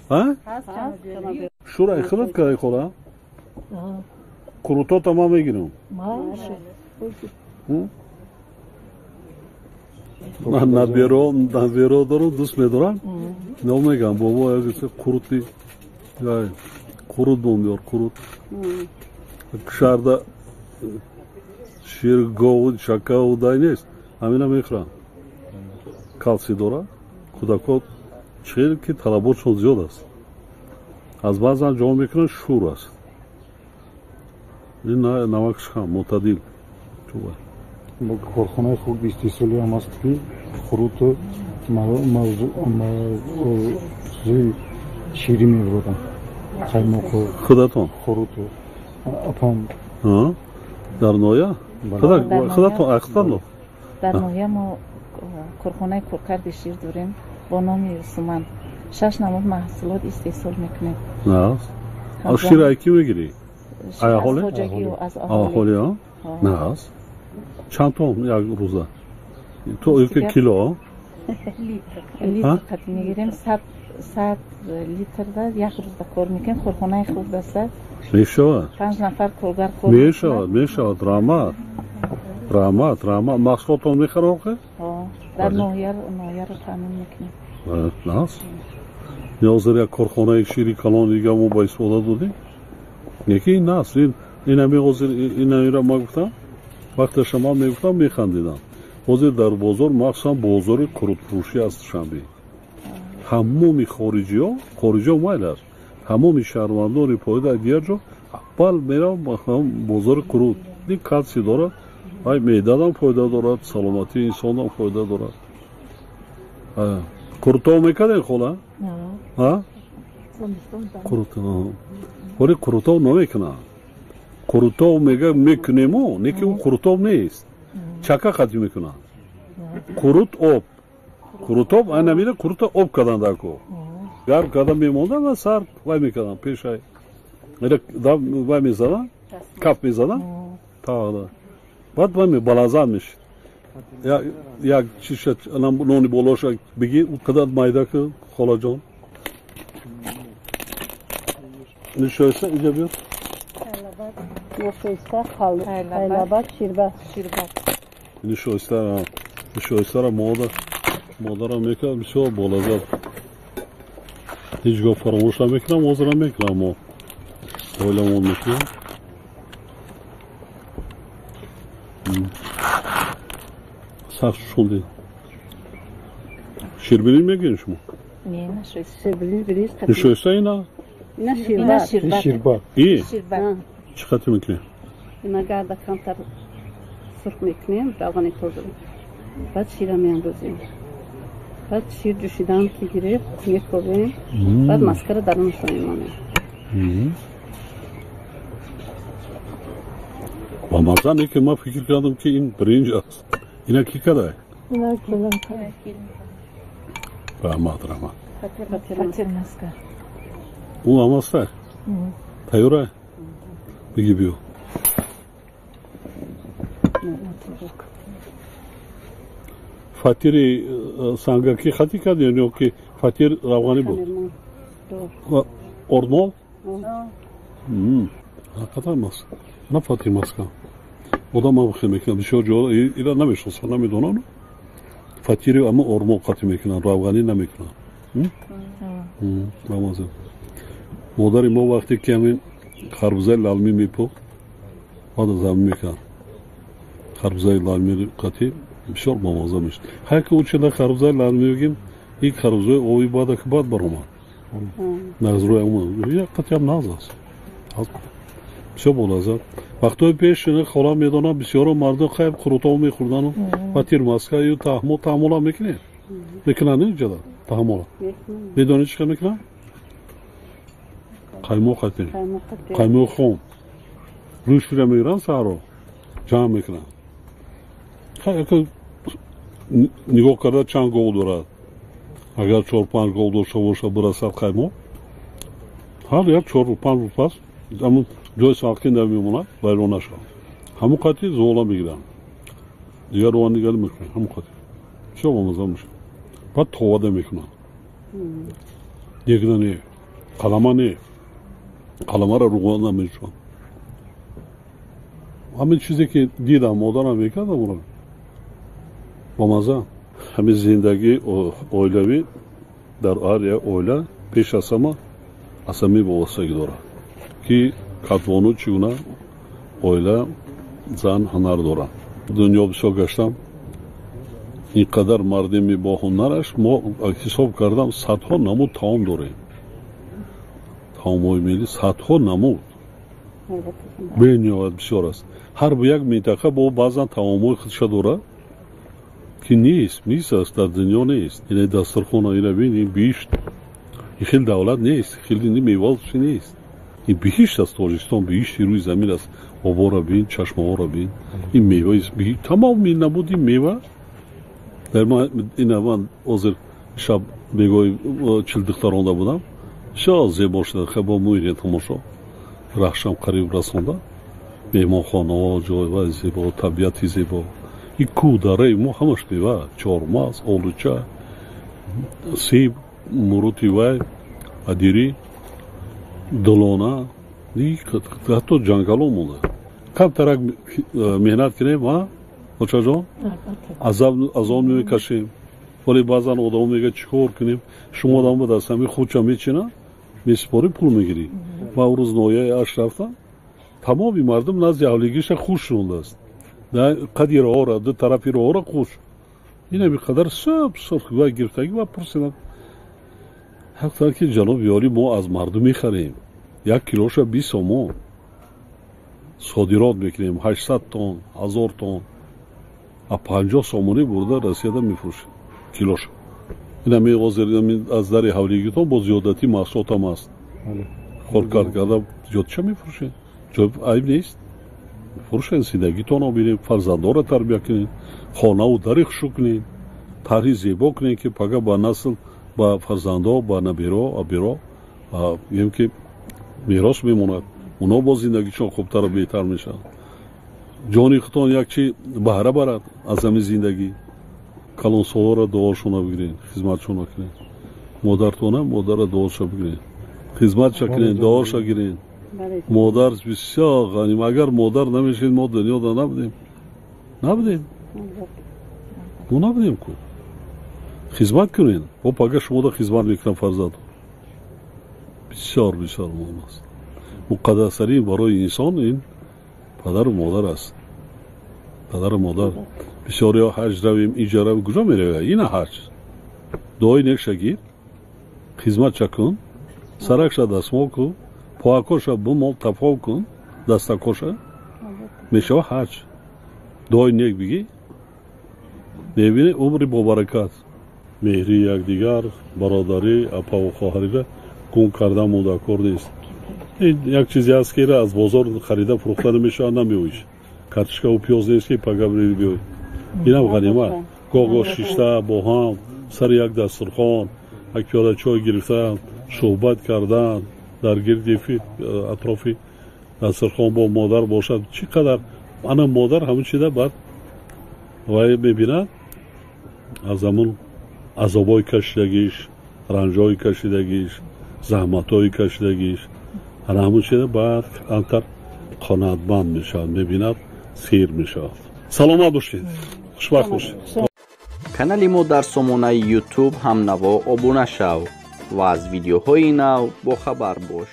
ها؟ شورای خلط که خوره؟ کروتا تمام میگیرم. من نبیرو دارم دوست میدارم. نمیگم بابا از کروتی کرود بومیار کرود. شرده شیر گاود شکاو دای نیست. همینا میخورم. کالسی داره. خودکات چیل که طلباتشون زیاد است. از بعضا جا میکنن شور است. این نمکش هم معتدل. با کارخانه خوب 20 سالی هم است که خروط موضوع شیری میبردن. خودتون؟ خروط اپام. در نویا؟ خودتون اختر نو؟ در نویا ما کارخانه کارکرد شیر داریم با نام سومن 6 نمود محصولات استحصال میکنیم. نه از شیر ایکی میگیری؟ از خواجگی و از آهالی ها؟ نه است چند توم یک روزه؟ تو یک کیلو؟ لیتر قطع میگیریم 100 لیتر ده یک روز کار میکنیم. کارخانه خوب دسته میشود 5 نفر کارگر کار میکنند. میشود رحمت محصولاتون میخرم که؟ در ناحیه رو تامین میکنیم. ناس نیاز یک کارخانه شیری کلان دیگه ما با استفاده دادیم. یکی این ناس این را ما گفتم وقت شما میگفتم میخندیدم. حاضر در بازار مخصوصا بازار کرود فروشی است شنبه همومی خارجی ها مایل است. همومی شهروندان پایده دیگر جا اول میرم بازار کرود دی کالسی دارد ای معده هم فایده دارد سلامتی انسان هم فایده دارد. کروتا میکنه خولا؟ ها؟ کروتا ولی کروتا نمیکنه. کروتا میگه میکنیم و نیکی اون کروتا نیست. چکه خطی میکنه. کروت آب. کروت آب این نمیده کروتا آب کردن دکو. گرم کردن میموندن و سر وای میکردن پیشای. وای میزدن کف میزدن تا بعد وای بالازان میشه. یک چیش نونی بولوش بگی اون قدر مایده که خالا جان نشایسته اینجا بیاد نشایسته خیلبت شیربت نشایسته را مادر را میکنم بسیار بالازد هیچگاه فراموش را میکنم حاضر را میکنم ما بایلمون میکنم سخت شده شیربینی میگین شما؟ نه شیربینی نشایسته اینا؟ اینا شیربت ای؟ چه خطی میکنیم؟ اینا گرده کمتر سرخ میکنیم روغنی خوردیم بعد شیر را میاندازیم بعد شیر جوشیدن که گرفت میکوبیم بعد مسکر درونش رو میمانیم. با مزنی که ما فکر کردم که این برنج است. اینا کی کرده؟ اینا کلم رحمت خطیر مسکر او هم هسته؟ تایوره؟ بگی بیو فاتیر سنگاکی خطی کرد یا که فاتیر روغانی بود؟ اردمال؟ خطر ماست نه فاتیر ماست کن بودم هم خیلی میکنم بسیار جوال ایرا نمیشنست نمیدونم فاتیری اما اردمال خطی میکنن روغانی نمیکنن بامازم مادری ما وقتی که همین خربزه لالمی میپخت بعد از هم میکرد خربزه لالمی قطعی بسیار بامازه میشد هر که اوچه در خربزه لالمی بگیم این خربزه اوی باید که باید برامد نغز روی اومد یک قطعی هم نغز است بسیار بولازد وقتی پیش خالا میدانم بسیار مردم خیلی کروتا میخوردن و تیر مسکه یا تحمل هم میکنه میکنن اینجا در تحمل میدانی چی که میکنن؟ قیمو خطی قیمو خون روش رو میگیرن سر رو جمع میکنن خیلی که نگاه کرده چند گول دارد اگر 4-5 گول داشته باشه برسد قیمو هر یک 4-5 روز پس همون جای ساکن نمیموند بیرون نشد همون قطعی زولا میگیرن دیگر رو نگاه میکنن همون قطعی چه بامزه میشه بعد تواده میکنن دیگه نه قلمه نه قلمه را روغن نمیشون همین چیزی که دیدم مادرم میکردم اون با مزه همین زندگی اویلوی در هر یک اویله پیش از همه اسمی وابستگی داره که کاتوانو چگونه اویله زن هنر داره دنیا بسیار گشتم اینقدر مردمی با هنرش ما حساب کردم صدها نمود تاوم داریم تاوم‌های ملی صدها نمود بینیابت بسیار است هر یک منطقه با بعضا تاوم‌های خودش داره که نیست است در دنیا نیست این دسترخوان اینا بینیم بیشت این خیلی دولت نیست خیلی میوالش نیست این بیشت است تاجیکستان بیشتی روی زمین است آبا را بین چشم ها را بین این میوه است تمام می نبود این میوه در من حاضر شب بگوی چلدق رانده بودم شاید زیبا شده خیلی با مویره تماشا رخشم قریب رسانده میمان خانه ها جای زیبا طبیعتی زیبا این کو داره ما همش بیوه چهارمغز آلوچه سیب مروتی وای ادیری دلانه حتی جنگلو مونده کم ترک مهنت کنیم ها بچه جان از آن میکشیم ولی بعضا آدم میگه چیکار کنیم شما آدم به دست همی خودشا میچینه میسپاری پول میگیری و او روز نویه اش رفتم تمامی مردم نزد اهلیگیش خوش شونده است قدی راه را دو طرفی راه را خوش اینه بقدر سرخ و گرفتگی و پرسیدم حتی که جناب یاری ما از مردم میخریم 1 کیلوش 20 سومون صادرات میکنیم 800 تن 1000 تن 50 سومونی برده رسیده میفروشیم کیلوش این میگذاریم از در حولیگیتون با زیادتی محصولات هم است خورکار کرده زیاد چه میفروشیم جواب عیب نیست فروشن زندگیتون رو بینیم فرزنده را تربیت کنیم خانه و دریخ شو کنیم طرحی زیبا کنیم که پگه با نسل با فرزنده با نبیرا میگم که میراث میموند اونا با زندگیشون خوبتر و بهتر میشن جانی خودتون یک چی بهره برد از همین زندگی کلان سوها را دعاشون بگیرین خدمتشون کنین مادرتون هم مادر را دعاشون بگیرین خدمتش کنین دعاشون گیرین مادر بسیار غنیم اگر مادر نمیشین ما دنیا دا نبودیم ما نبودیم که خدمت کنین و پاگه شما دا خدمت میکنم فرزاد بسیار مهم است مقدس‌ترین برای انسان این پدر و مادر است پدر و مادر بسیاری ها حج رویم اینجا رویم کجا میرویم این حج دعای نیک شگیر خدمت چکن سرکش دستمال کن پاکوش بمال تفاو کن دستکوش میشه حج دعای نیک بگی میبینی عمری با برکت مهری یکدیگر برادری اپا و خواهری را گم کرده مدکر نیست این یک چیزی است که از بازار خریده فروخته نمیشه نمیویش کارتشکا و پیاز نیست که پگه برید بیوی این هم غنیمت گاگا شیشته با هم سر یک دسترخوان یک پیاده چای گرفتن صحبت کردن در گرد اطرافی دسترخوان با مادر باشد چقدر من مادر همون چیده بعد وای ببیند از همون عذابای کشیدگیش رنجای کشیدگیش زحمتای کشیدگیش همون چیده بعد انتر قناعتمند میشد میبیند سیر میشد سلامت باشید خوشبخت باشید کانالی ما در سامانه یوتیوب هم نوا ابونه شو و از ویدیوهای نو با خبر باش